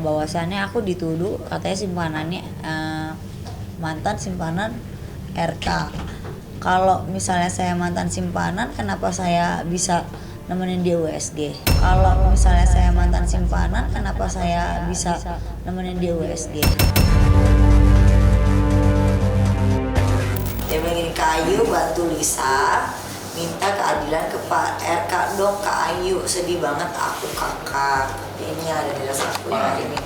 Bahwasannya aku dituduh katanya simpanannya mantan simpanan RK. Kalau misalnya saya mantan simpanan, kenapa saya bisa nemenin dia USG? Kalau misalnya saya mantan simpanan, kenapa saya bisa nemenin dia USG? Dia bikin Kak Ayu bantu Lisa, minta keadilan ke Pak RK dong. Kak Ayu, sedih banget aku kakak. Ini ada di rasa aku yang hari ini.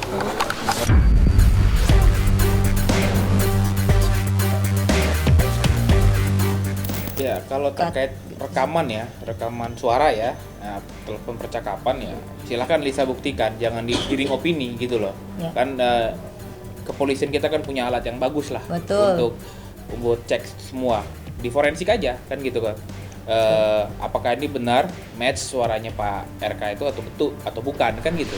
Ya, kalau terkait rekaman suara ya, nah, telepon percakapan ya, silahkan Lisa buktikan, jangan digiring opini gitu loh. Ya. Kan kepolisian kita kan punya alat yang bagus lah. Betul. Untuk cek semua, di forensik aja kan gitu kan. Apakah ini benar match suaranya Pak RK itu atau betul atau bukan kan gitu.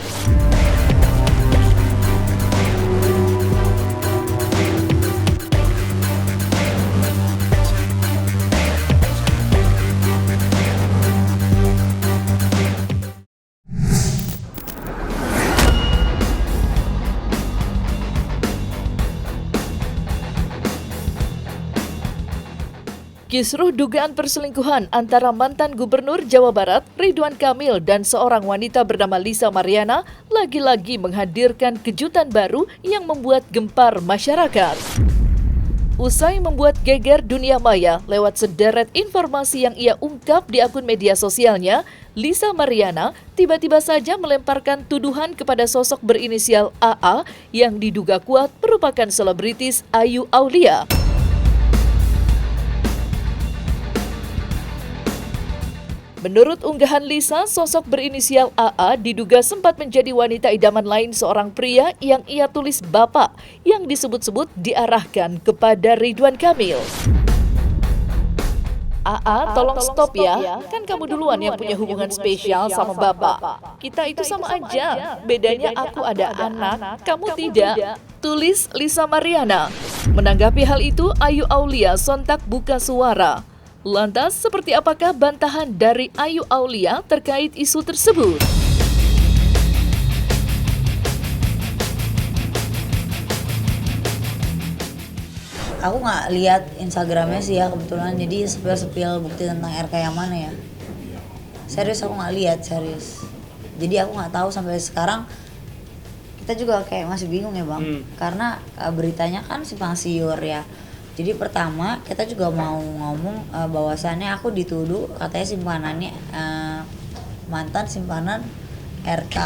Kisruh dugaan perselingkuhan antara mantan Gubernur Jawa Barat Ridwan Kamil dan seorang wanita bernama Lisa Mariana lagi-lagi menghadirkan kejutan baru yang membuat gempar masyarakat. Usai membuat geger dunia maya lewat sederet informasi yang ia ungkap di akun media sosialnya, Lisa Mariana tiba-tiba saja melemparkan tuduhan kepada sosok berinisial AA yang diduga kuat merupakan selebritis Ayu Aulia. Menurut unggahan Lisa, sosok berinisial AA diduga sempat menjadi wanita idaman lain seorang pria yang ia tulis bapak yang disebut-sebut diarahkan kepada Ridwan Kamil. AA, tolong stop ya, kan kamu duluan yang punya hubungan spesial sama bapak. Kita itu sama aja, bedanya aku ada anak, kamu tidak. Tulis Lisa Mariana. Menanggapi hal itu, Ayu Aulia sontak buka suara. Lantas, seperti apakah bantahan dari Ayu Aulia terkait isu tersebut? Aku nggak lihat Instagramnya sih ya kebetulan, jadi sepil bukti tentang RK yang mana ya. Serius aku nggak lihat, serius. Jadi aku nggak tahu sampai sekarang. Kita juga kayak masih bingung ya bang, karena beritanya kan simpang siur ya. Jadi pertama kita juga mau ngomong bahwasannya aku dituduh katanya simpanannya mantan simpanan RK.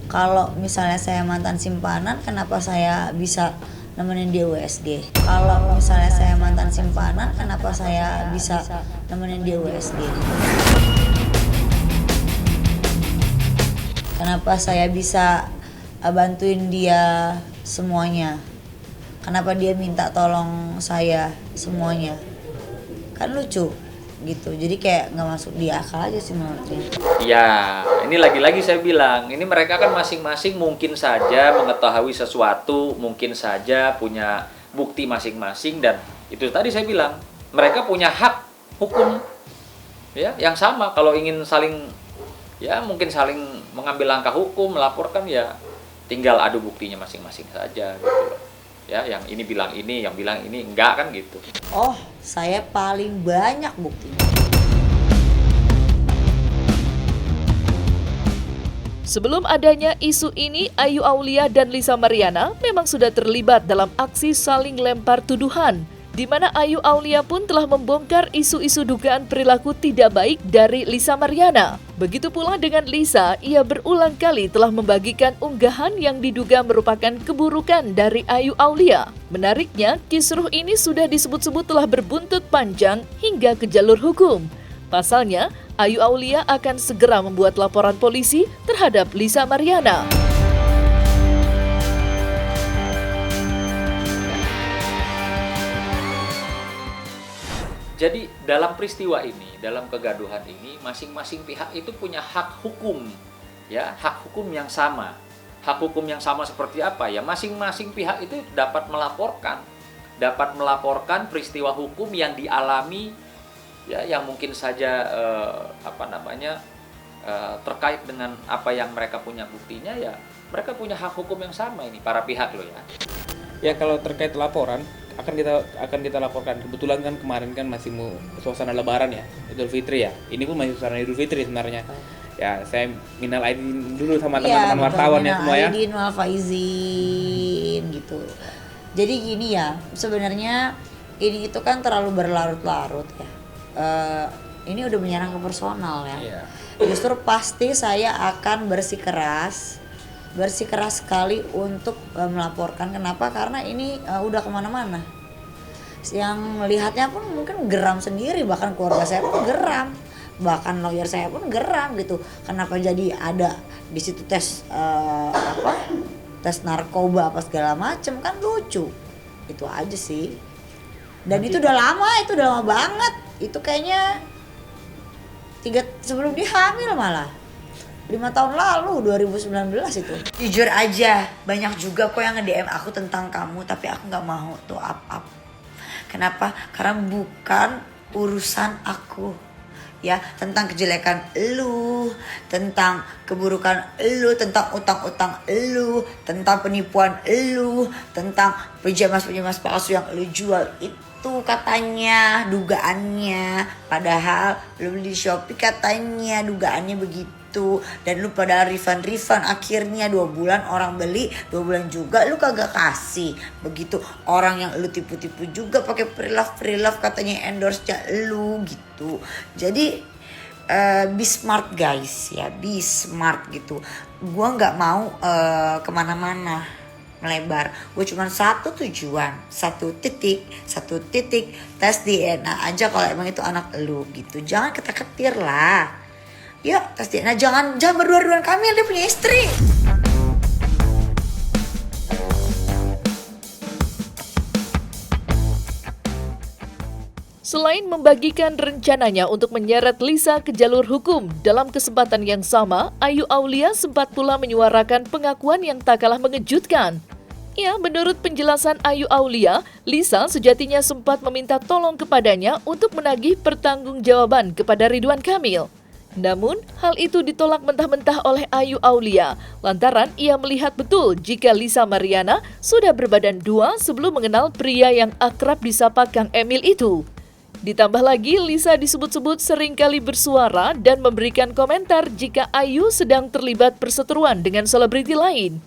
Kalau misalnya saya mantan simpanan, kenapa saya bisa nemenin dia USG? Kalau misalnya saya mantan simpanan, kenapa saya bisa nemenin dia USG? Kenapa saya bisa bantuin dia semuanya? Kenapa dia minta tolong saya semuanya? Kan lucu gitu. Jadi kayak nggak masuk di akal aja sih menurutnya. Ya, ini lagi-lagi saya bilang, ini mereka kan masing-masing mungkin saja mengetahui sesuatu, mungkin saja punya bukti masing-masing, dan itu tadi saya bilang, mereka punya hak hukum ya yang sama. Kalau ingin saling ya mungkin saling mengambil langkah hukum, melaporkan, ya tinggal adu buktinya masing-masing saja gitu loh. Ya, yang ini bilang ini, yang bilang ini enggak, kan gitu. Oh, saya paling banyak buktinya. Sebelum adanya isu ini, Ayu Aulia dan Lisa Mariana memang sudah terlibat dalam aksi saling lempar tuduhan, di mana Ayu Aulia pun telah membongkar isu-isu dugaan perilaku tidak baik dari Lisa Mariana. Begitu pula dengan Lisa, ia berulang kali telah membagikan unggahan yang diduga merupakan keburukan dari Ayu Aulia. Menariknya, kisruh ini sudah disebut-sebut telah berbuntut panjang hingga ke jalur hukum. Pasalnya, Ayu Aulia akan segera membuat laporan polisi terhadap Lisa Mariana. Jadi dalam peristiwa ini, dalam kegaduhan ini, masing-masing pihak itu punya hak hukum, ya, hak hukum yang sama. Hak hukum yang sama seperti apa? Ya, masing-masing pihak itu dapat melaporkan peristiwa hukum yang dialami, ya, yang mungkin saja terkait dengan apa yang mereka punya buktinya, ya mereka punya hak hukum yang sama ini para pihak loh ya. Ya kalau terkait laporan akan kita laporkan. Kebetulan kan kemarin kan masih suasana Lebaran ya, Idul Fitri ya. Ini pun masih suasana Idul Fitri sebenarnya. Ya saya minal aidin dulu sama teman-teman wartawan ya semua ya. Aidin wal faizin gitu. Jadi gini ya, sebenarnya ini itu kan terlalu berlarut-larut ya. Ini udah menyerang ke personal ya. Iya. Justru pasti saya akan bersikeras sekali untuk melaporkan. Kenapa? Karena ini udah kemana-mana. Yang melihatnya pun mungkin geram sendiri, bahkan keluarga saya pun geram, bahkan lawyer saya pun geram gitu. Kenapa jadi ada di situ tes tes narkoba apa segala macem, kan lucu. Itu aja sih. Dan itu udah lama banget. Itu kayaknya sebelum dia hamil malah. 5 tahun lalu, 2019 itu. Jujur aja, banyak juga kok yang nge-DM aku tentang kamu, tapi aku gak mau tuh up. Kenapa? Karena bukan urusan aku. Ya, tentang kejelekan elu, tentang keburukan elu, tentang utang-utang elu, tentang penipuan elu, tentang pijamas palsu yang elu jual itu katanya, dugaannya. Padahal lu beli di Shopee katanya dugaannya begitu. Dan lu pada refund akhirnya 2 bulan orang beli, 2 bulan juga lu kagak kasih. Begitu orang yang lu tipu-tipu juga pakai pre-love katanya endorse lu gitu. Jadi be smart guys ya, be smart gitu. Gua nggak mau kemana-mana melebar. Gue cuma satu tujuan, satu titik tes DNA aja kalau emang itu anak lu gitu. Jangan ketar-ketir lah. Yuk tes DNA, jangan berdua-duaan, Kamil dia punya istri. Selain membagikan rencananya untuk menyeret Lisa ke jalur hukum, dalam kesempatan yang sama, Ayu Aulia sempat pula menyuarakan pengakuan yang tak kalah mengejutkan. Ya, menurut penjelasan Ayu Aulia, Lisa sejatinya sempat meminta tolong kepadanya untuk menagih pertanggungjawaban kepada Ridwan Kamil. Namun, hal itu ditolak mentah-mentah oleh Ayu Aulia, lantaran ia melihat betul jika Lisa Mariana sudah berbadan 2 sebelum mengenal pria yang akrab disapa Kang Emil itu. Ditambah lagi, Lisa disebut-sebut seringkali bersuara dan memberikan komentar jika Ayu sedang terlibat perseteruan dengan selebriti lain.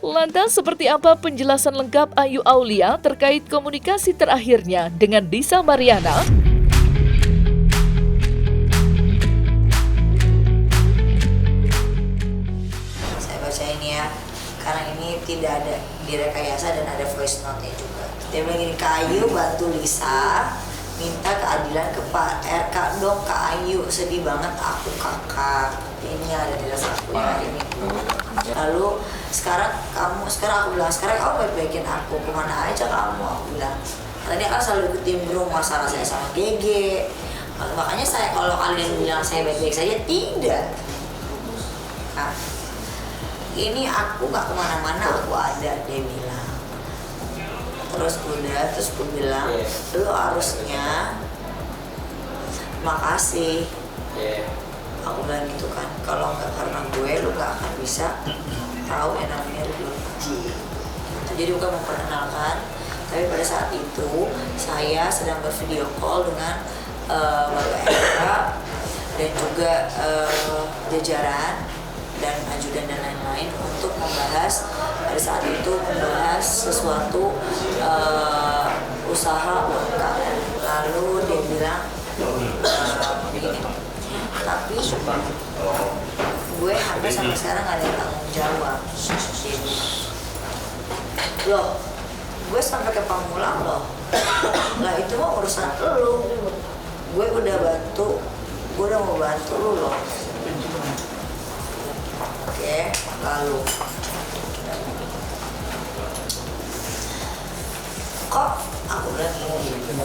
Lantas, seperti apa penjelasan lengkap Ayu Aulia terkait komunikasi terakhirnya dengan Lisa Mariana? Karena ini tidak ada direkayasa dan ada voice note-nya juga. Dia bilang gini, Kak Ayu bantu Lisa minta keadilan ke Pak RK dong, Kak Ayu sedih banget aku kakak, ini ada di aku ya ini. Lalu sekarang aku bilang sekarang kamu baik-baikin aku, kemana aja kamu, aku bilang. Tadi kan selalu ikut nimbrung masalah saya sama GG. Makanya saya kalau kalian bilang saya baik-baik saja, tidak. Nah, ini aku gak kemana-mana, aku ada, dia bilang. Terus gue bilang, lu harusnya makasih. Aku bilang gitu kan, kalau gak karena gue, lu gak akan bisa tahu yang namanya Ridwan. Jadi bukan memperkenalkan, tapi pada saat itu saya sedang bervideo call dengan Bapak RK dan juga jajaran dan ajudan dan lain-lain untuk membahas pada saat itu sesuatu usaha UMKM. Lalu dia bilang begini, tapi gue sampai sekarang gak ada yang tanggung jawab. Loh, gue sampai ke Pamulang loh. Lah itu mah urusan lu. Gue udah mau bantu lu loh. Oke, lalu kok aku bilang gini,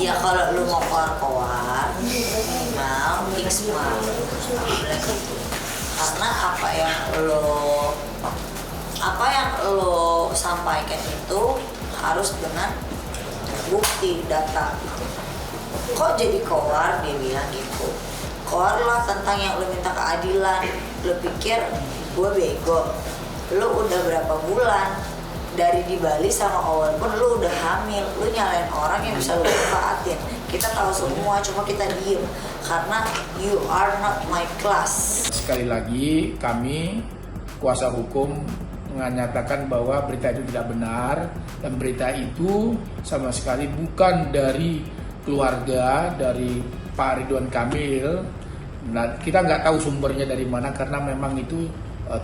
ya kalau lu mau keluar minimal fix mah, aku bilang gitu. Karena apa yang lo sampaikan itu harus dengan bukti data. Kok jadi keluar, dia bilang gitu. keluarlah tentang yang lu minta keadilan. Lu pikir gue bego? Lu udah berapa bulan dari di Bali sama Owen pun lu udah hamil, lu nyalain orang yang bisa lu manfaatin. Kita tahu semua, cuma kita diem karena you are not my class. Sekali lagi kami kuasa hukum menyatakan bahwa berita itu tidak benar dan berita itu sama sekali bukan dari keluarga dari Pak Ridwan Kamil. Nah, kita nggak tahu sumbernya dari mana karena memang itu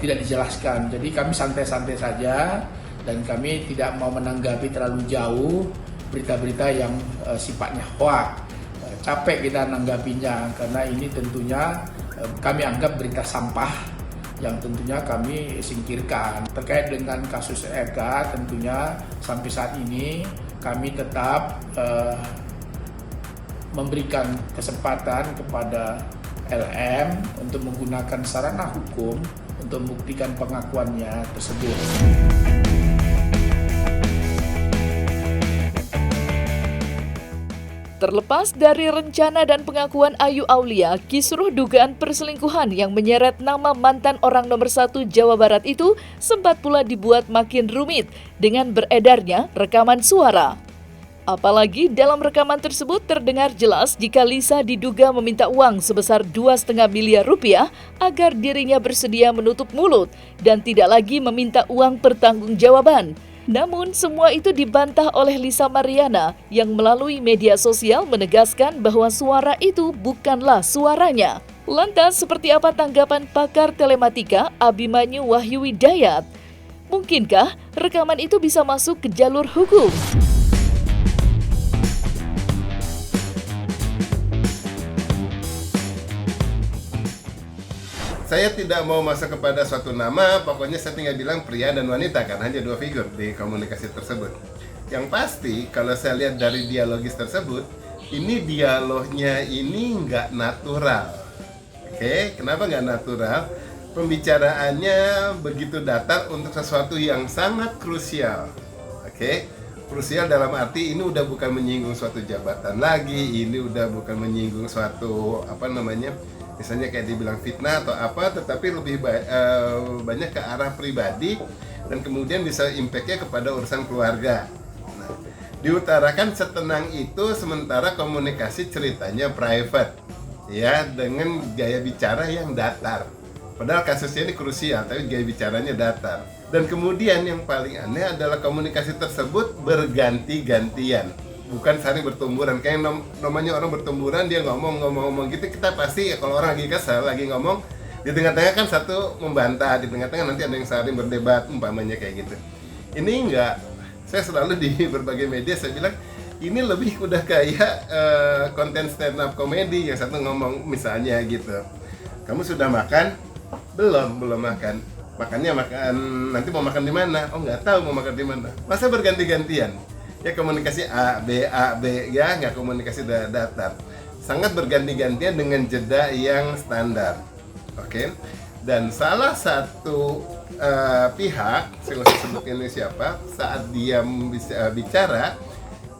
tidak dijelaskan. Jadi kami santai-santai saja dan kami tidak mau menanggapi terlalu jauh berita-berita yang sifatnya hoax. Capek kita nanggapinya karena ini tentunya kami anggap berita sampah yang tentunya kami singkirkan. Terkait dengan kasus Eka, tentunya sampai saat ini kami tetap memberikan kesempatan kepada LM untuk menggunakan sarana hukum untuk membuktikan pengakuannya tersebut. Terlepas dari rencana dan pengakuan Ayu Aulia, kisruh dugaan perselingkuhan yang menyeret nama mantan orang nomor 1 Jawa Barat itu sempat pula dibuat makin rumit dengan beredarnya rekaman suara. Apalagi dalam rekaman tersebut terdengar jelas jika Lisa diduga meminta uang sebesar 2,5 miliar rupiah agar dirinya bersedia menutup mulut dan tidak lagi meminta uang pertanggungjawaban. Namun semua itu dibantah oleh Lisa Mariana yang melalui media sosial menegaskan bahwa suara itu bukanlah suaranya. Lantas seperti apa tanggapan pakar telematika Abimanyu Wahyu Widayat? Mungkinkah rekaman itu bisa masuk ke jalur hukum? Saya tidak mau masuk kepada suatu nama, pokoknya saya tinggal bilang pria dan wanita, kan hanya 2 figur di komunikasi tersebut. Yang pasti, kalau saya lihat dari dialogis tersebut, ini dialognya ini nggak natural. Oke, kenapa nggak natural? Pembicaraannya begitu datar untuk sesuatu yang sangat krusial. Oke, krusial dalam arti ini udah bukan menyinggung suatu jabatan lagi, ini udah bukan menyinggung suatu misalnya kayak dibilang fitnah atau apa, tetapi lebih banyak ke arah pribadi dan kemudian bisa impact-nya kepada urusan keluarga. Nah, diutarakan setenang itu sementara komunikasi ceritanya private, ya, dengan gaya bicara yang datar. Padahal kasusnya ini krusial, tapi gaya bicaranya datar. Dan kemudian yang paling aneh adalah komunikasi tersebut berganti-gantian. Bukan saling bertumburan, kayak namanya orang bertumburan dia ngomong gitu, kita pasti kalau orang lagi kesal, lagi ngomong di tengah-tengah kan satu membantah, di tengah-tengah nanti ada yang saling berdebat umpamanya kayak gitu. Ini enggak, saya selalu di berbagai media saya bilang ini lebih udah kayak konten stand up comedy yang satu ngomong misalnya gitu, kamu sudah makan? Belum makan. Makannya makan nanti mau makan di mana? Oh nggak tahu mau makan di mana. Masa berganti-gantian? Ya komunikasi A, B, ya nggak komunikasi datar. Sangat berganti-gantian dengan jeda yang standar. Oke? Dan salah satu pihak, saya nggak usah sebut ini siapa, saat dia bicara,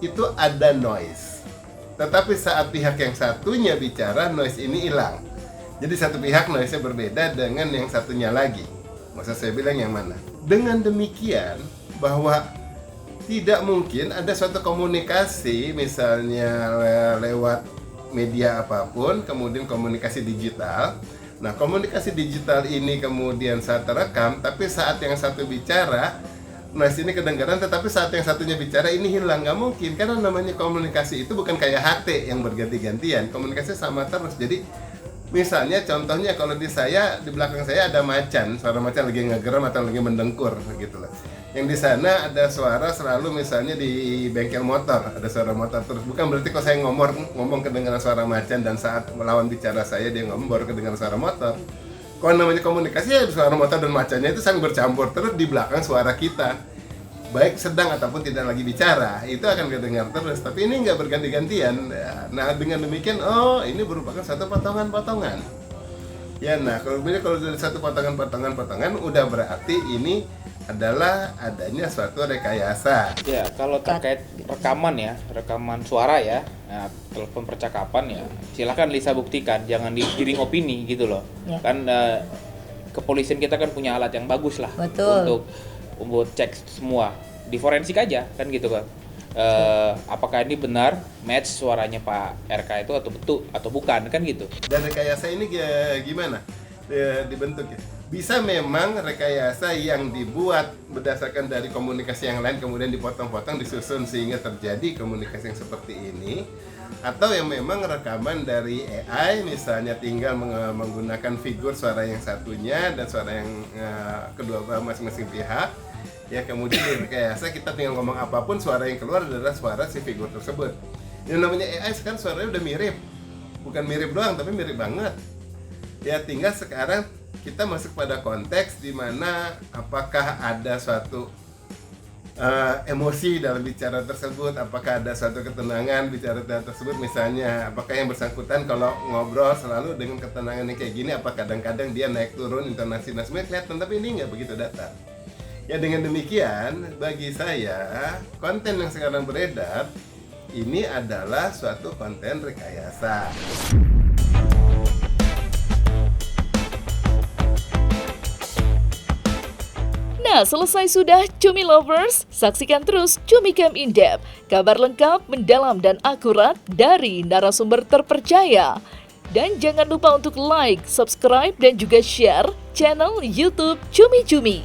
itu ada noise. Tetapi saat pihak yang satunya bicara, noise ini hilang. Jadi satu pihak noise-nya berbeda dengan yang satunya lagi. Maksud saya bilang yang mana? Dengan demikian, bahwa tidak mungkin ada suatu komunikasi misalnya lewat media apapun, kemudian komunikasi digital. Nah, komunikasi digital ini kemudian saat terekam, tapi saat yang satu bicara, noise ini kedengaran, tetapi saat yang satunya bicara ini hilang. Nggak mungkin, karena namanya komunikasi itu bukan kayak HT yang berganti-gantian, komunikasi sama terus. Jadi misalnya contohnya kalau di belakang saya ada macan, suara macan lagi ngegeram atau lagi mendengkur gitu loh. Yang di sana ada suara selalu misalnya di bengkel motor, ada suara motor terus. Bukan berarti kalau saya ngomong kedengaran suara macan dan saat melawan bicara saya dia ngomong baru kedengaran suara motor. Kalau namanya komunikasi ya suara motor dan macannya itu saling bercampur terus di belakang suara kita. Baik sedang ataupun tidak lagi bicara, itu akan kedengar terus. Tapi ini nggak berganti-gantian. Nah, dengan demikian, oh ini merupakan satu potongan-potongan. Ya, nah kalau dari satu potongan, udah berarti ini adalah adanya suatu rekayasa. Ya, kalau terkait rekaman suara ya, nah, telepon percakapan ya, silakan Lisa buktikan, jangan digiring opini gitu loh. Ya. Kan kepolisian kita kan punya alat yang bagus lah. Betul. Untuk cek semua, di forensik aja kan gitu kan. Apakah ini benar match suaranya Pak RK itu atau betul atau bukan kan gitu. Dan rekayasa ini gimana dibentuknya? Bisa memang rekayasa yang dibuat berdasarkan dari komunikasi yang lain kemudian dipotong-potong disusun sehingga terjadi komunikasi yang seperti ini, atau yang memang rekaman dari AI misalnya tinggal menggunakan figur suara yang satunya dan suara yang kedua masing-masing pihak, ya kemudian direkayasa kita tinggal ngomong apapun suara yang keluar adalah suara si figur tersebut. Yang namanya AI sekarang suaranya udah mirip, bukan mirip doang tapi mirip banget. Ya tinggal sekarang kita masuk pada konteks di mana apakah ada suatu emosi dalam bicara tersebut, apakah ada suatu ketenangan bicara tersebut, misalnya apakah yang bersangkutan kalau ngobrol selalu dengan ketenangan yang kayak gini, apa kadang-kadang dia naik turun intonasi semuanya kelihatan, tapi ini nggak begitu datar. Ya dengan demikian bagi saya konten yang sekarang beredar ini adalah suatu konten rekayasa. Nah, selesai sudah Cumi Lovers, saksikan terus Cumi Camp In Depth, kabar lengkap, mendalam dan akurat dari narasumber terpercaya. Dan jangan lupa untuk like, subscribe dan juga share channel YouTube Cumi Cumi.